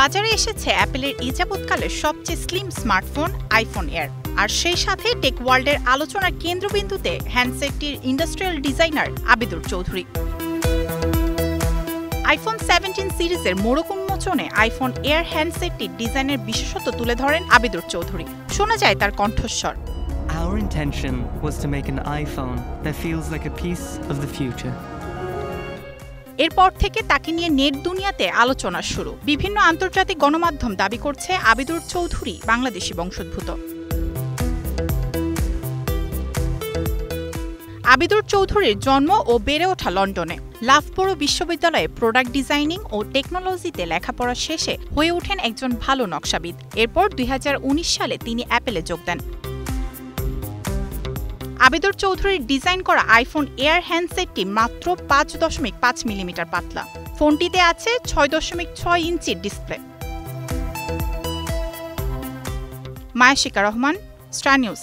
বাজারে এসেছে অ্যাপলের যাবৎকালের সবচেয়ে স্লিম স্মার্টফোন আইফোন এয়ার। আর সেই সাথে টেক ওয়ার্ল্ডের আলোচনার কেন্দ্রবিন্দুতে হ্যান্ডসেটটির industrial designer Abidur Chowdhury. IPhone 17 সিরিজের মোড়ক উন্মোচনে আইফোন এয়ার হ্যান্ডসেটটির ডিজাইনের বিশেষত্ব তুলে ধরেন আবিদুর চৌধুরী। শোনা যায় তার কণ্ঠস্বর। Our intention was to make an iPhone that feels like a piece of the future. এরপর থেকে তাকে নিয়ে নেট দুনিয়াতে আলোচনা শুরু। বিভিন্ন আন্তর্জাতিক গণমাধ্যম দাবি করছে আবিদুর চৌধুরী বাংলাদেশি বংশোদ্ভূত। আবিদুর চৌধুরীর জন্ম ও বেড়ে ওঠা লন্ডনে। লাফবোরো বিশ্ববিদ্যালয়ে প্রোডাক্ট ডিজাইনিং ও টেকনোলজিতে লেখাপড়া শেষে হয়ে ওঠেন একজন ভালো নকশাবিদ। এরপর 2019 সালে তিনি অ্যাপেলে যোগ দেন। আবিদুর চৌধুরীর ডিজাইন করা আইফোন এয়ার হ্যান্ডসেটটি মাত্র 5.5 মিলিমিটার পাতলা। ফোনটিতে আছে 6.6 ইঞ্চির display. Mayashika Rahman, star news.